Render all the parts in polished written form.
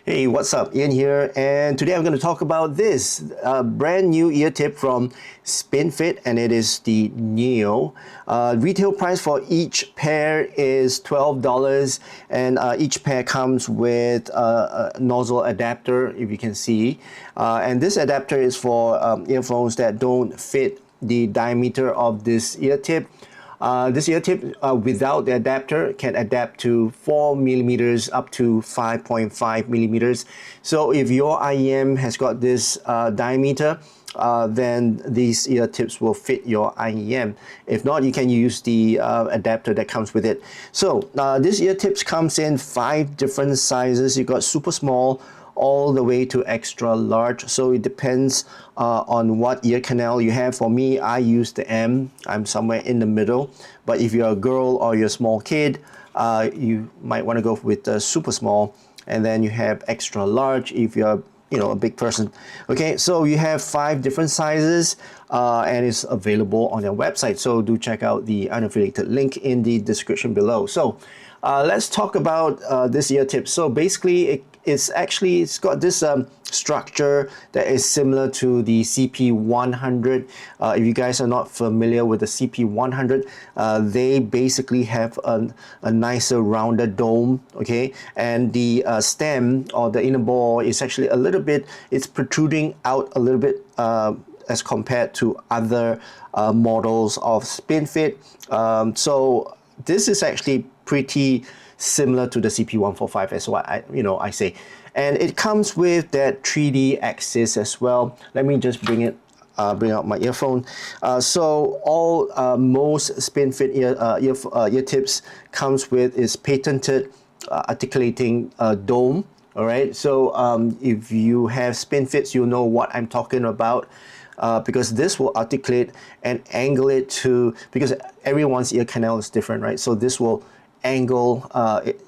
Hey, what's up? Ian here, and today I'm going to talk about this brand new ear tip from Spinfit, and it is the Neo. Retail price for each pair is $12, and each pair comes with a nozzle adapter, if you can see. And this adapter is for earphones that don't fit the diameter of this ear tip. This ear tip without the adapter can adapt to 4 millimeters up to 5.5 millimeters. So if your IEM has got this diameter, then these ear tips will fit your IEM. If not, you can use the adapter that comes with it. So this ear tips comes in 5 different sizes. You got super small all the way to extra large, so it depends on what ear canal you have. For me, I use the M. I'm somewhere in the middle, but if you're a girl or you're a small kid, you might want to go with the super small, and then you have extra large if you're a big person. Okay, so you have 5 different sizes and it's available on their website, so do check out the unaffiliated link in the description below. So let's talk about this ear tip. So basically it's got this structure that is similar to the CP100. If you guys are not familiar with the CP100, they basically have a nicer rounded dome, okay? And the stem or the inner ball is actually a little bit, it's protruding out a little bit as compared to other models of Spinfit. So this is actually pretty similar to the CP145 as what I say. And it comes with that 3D axis as well. Let me just bring out my earphone. So most Spinfit ear tips comes with is patented articulating dome. All right, so if you have Spinfits, you'll know what I'm talking about. Because this will articulate and angle it to, because everyone's ear canal is different, right? So this will angle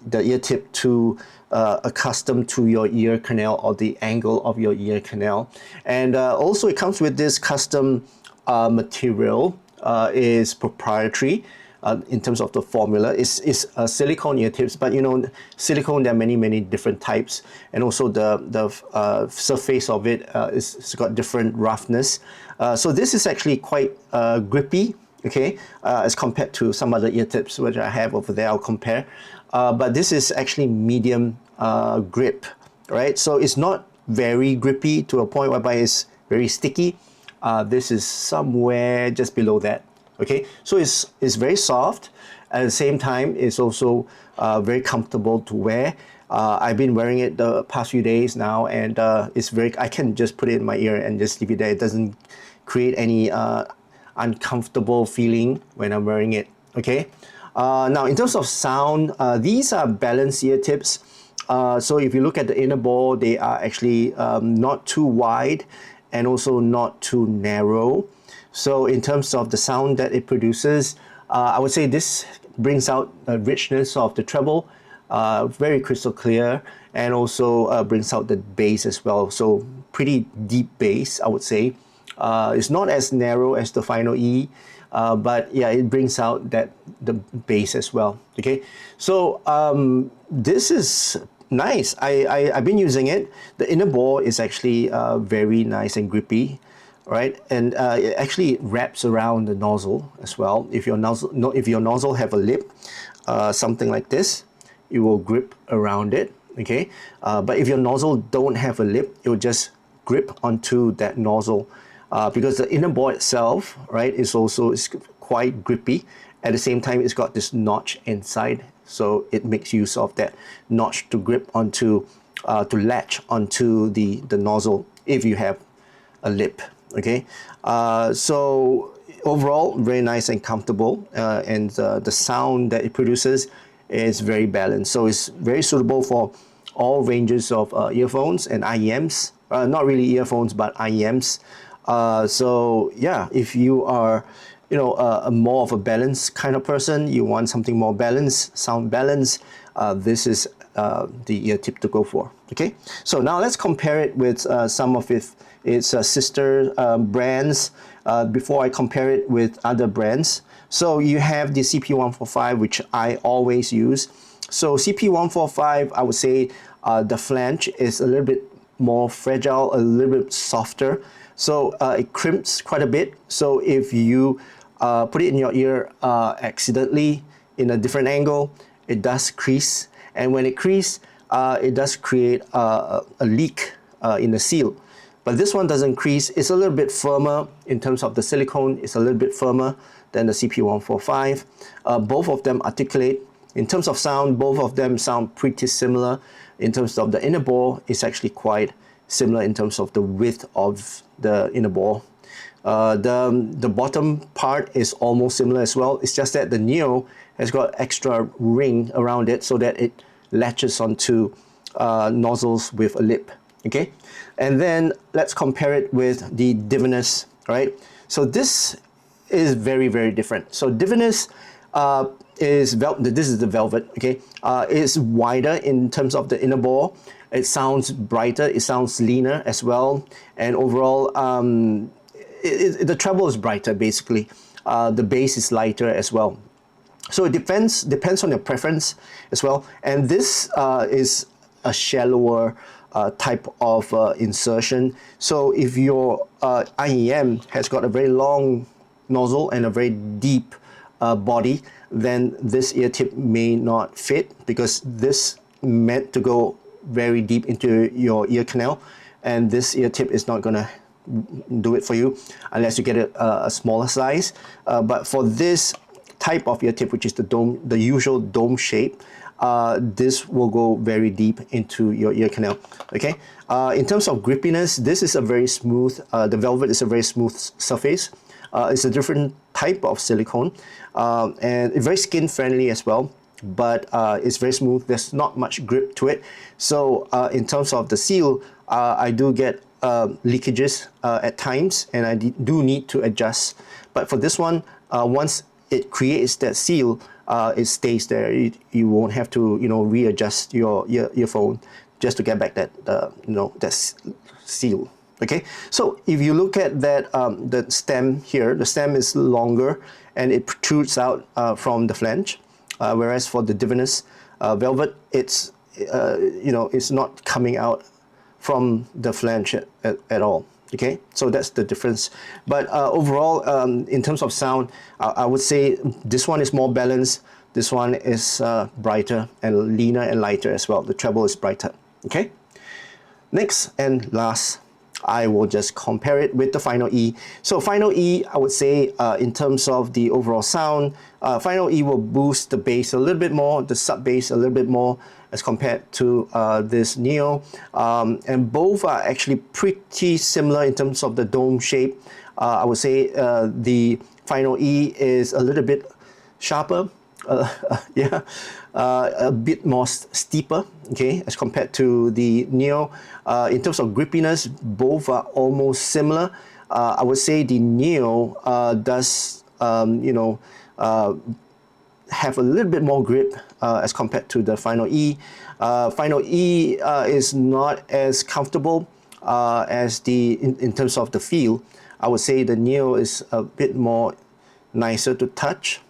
the ear tip to accustomed to your ear canal or the angle of your ear canal. And also it comes with this custom material, is proprietary. In terms of the formula, it's silicone ear tips, but silicone, there are many different types, and also the surface of it it's got different roughness. So this is actually quite grippy, okay, as compared to some other ear tips which I have over there. I'll compare, but this is actually medium grip, right? So it's not very grippy to a point whereby it's very sticky. This is somewhere just below that. Okay, so it's very soft. At the same time, it's also very comfortable to wear. I've been wearing it the past few days now, and I can just put it in my ear and just leave it there. It doesn't create any uncomfortable feeling when I'm wearing it. Okay. Now, in terms of sound, these are balanced ear tips. So if you look at the inner ball, they are actually not too wide and also not too narrow. So in terms of the sound that it produces, I would say this brings out the richness of the treble, very crystal clear, and also brings out the bass as well. So pretty deep bass, I would say. It's not as narrow as the Final E, but yeah, it brings out the bass as well. Okay, so this is nice. I've been using it. The inner ball is actually very nice and grippy. Right, and it actually wraps around the nozzle as well. If your nozzle have a lip, something like this, it will grip around it. Okay, but if your nozzle don't have a lip, it will just grip onto that nozzle, because the inner ball itself, right, is quite grippy. At the same time, it's got this notch inside, so it makes use of that notch to grip onto, to latch onto the nozzle if you have a lip. Okay, so overall very nice and comfortable, and the sound that it produces is very balanced, so it's very suitable for all ranges of earphones and IEMs, not really earphones but IEMs. So yeah, if you are a more of a balanced kind of person, you want something more balanced, sound balance, this is the ear tip to go for. Okay, so now let's compare it with some of its sister brands before I compare it with other brands. So you have the CP145, which I always use. So CP145, I would say the flange is a little bit more fragile, a little bit softer. So it crimps quite a bit. So if you put it in your ear accidentally in a different angle, it does crease. And when it creases, it does create a leak in the seal. But this one doesn't crease. It's a little bit firmer in terms of the silicone. It's a little bit firmer than the CP145. Both of them articulate. In terms of sound, both of them sound pretty similar. In terms of the inner bore, it's actually quite similar in terms of the width of the inner bore. The bottom part is almost similar as well. It's just that the Neo has got extra ring around it so that it latches onto nozzles with a lip. Okay, and then let's compare it with the Divinus, right? So this is very, very different. So Divinus this is the Velvet, okay? It's wider in terms of the inner bore. It sounds brighter, it sounds leaner as well, and overall the treble is brighter basically. The bass is lighter as well. So it depends on your preference as well. And this is a shallower type of insertion. So if your IEM has got a very long nozzle and a very deep body, then this ear tip may not fit, because this meant to go very deep into your ear canal, and this ear tip is not gonna do it for you unless you get a smaller size. But for this type of ear tip, which is the usual dome shape, this will go very deep into your ear canal. Okay. In terms of grippiness, this is a very smooth. The Velvet is a very smooth surface. It's a different type of silicone, and it's very skin friendly as well. But it's very smooth. There's not much grip to it. So in terms of the seal, I do get leakages at times, and I do need to adjust. But for this one, once it creates that seal, it stays there. You won't have to readjust your earphone just to get back that that seal. Okay, so if you look at that the stem here, the stem is longer and it protrudes out from the flange, whereas for the Divinus Velvet, it's it's not coming out from the flange at all. Okay, so that's the difference. But overall, in terms of sound, I would say this one is more balanced. This one is brighter and leaner and lighter as well. The treble is brighter. Okay, next and last, I will just compare it with the Final E. So Final E, I would say in terms of the overall sound, Final E will boost the bass a little bit more, the sub bass a little bit more as compared to this Neo. And both are actually pretty similar in terms of the dome shape. I would say the Final E is a little bit sharper, a bit more steeper, okay, as compared to the Neo. In terms of grippiness, both are almost similar. I would say the Neo does, have a little bit more grip as compared to the Final E. Final E is not as comfortable as in terms of the feel. I would say the Neo is a bit more nicer to touch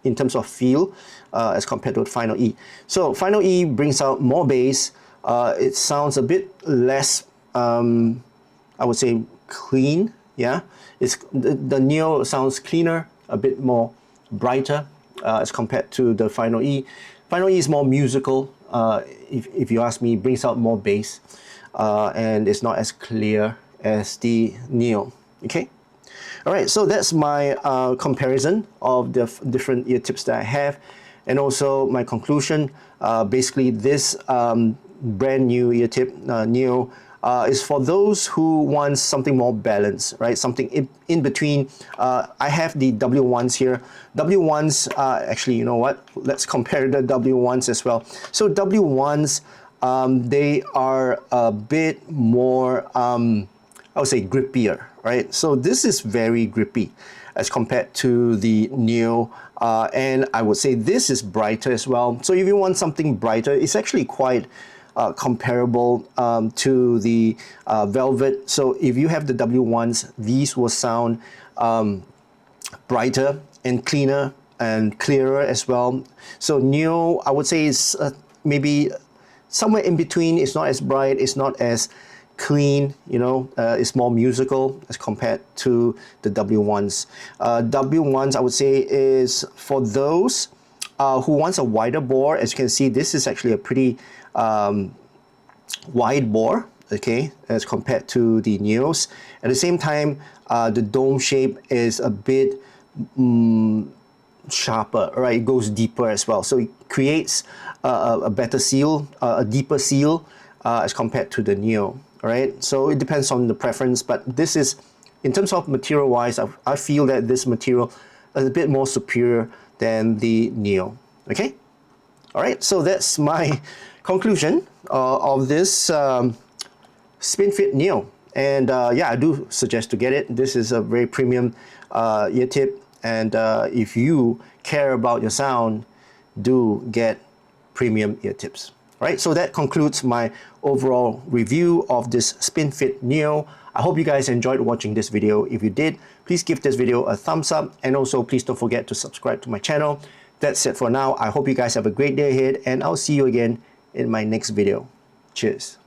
in terms of feel as compared to Final E. So Final E brings out more bass. It sounds a bit less, I would say, clean. Yeah, it's the Neo sounds cleaner, a bit more brighter as compared to the Final E. Final E is more musical. If you ask me, it brings out more bass, and it's not as clear as the Neo. Okay. All right, so that's my comparison of the different ear tips that I have, and also my conclusion. Basically, this brand new ear tip, Neo, is for those who want something more balanced, right? Something in between. I have the W1s here. W1s, actually, you know what? Let's compare the W1s as well. So W1s, they are a bit more, I would say, grippier, right? So this is very grippy as compared to the Neo, and I would say this is brighter as well. So if you want something brighter, it's actually quite comparable to the Velvet. So if you have the W1s, these will sound brighter and cleaner and clearer as well. So Neo, I would say, is maybe somewhere in between. It's not as bright, it's not as clean, you know, it's more musical as compared to the W1s. W1s, I would say, is for those who wants a wider bore. As you can see, this is actually a pretty wide bore, okay, as compared to the Neos. At the same time, the dome shape is a bit sharper, right? It goes deeper as well, so it creates a better seal, a deeper seal as compared to the Neo. All right, so it depends on the preference, but this is, in terms of material wise, I feel that this material is a bit more superior than the Neo. Okay, all right, so that's my conclusion of this Spinfit Neo. And yeah, I do suggest to get it. This is a very premium ear tip, and if you care about your sound, do get premium ear tips. Right, so that concludes my overall review of this Spinfit Neo. I hope you guys enjoyed watching this video. If you did, please give this video a thumbs up, and also please don't forget to subscribe to my channel. That's it for now. I hope you guys have a great day ahead, and I'll see you again in my next video. Cheers.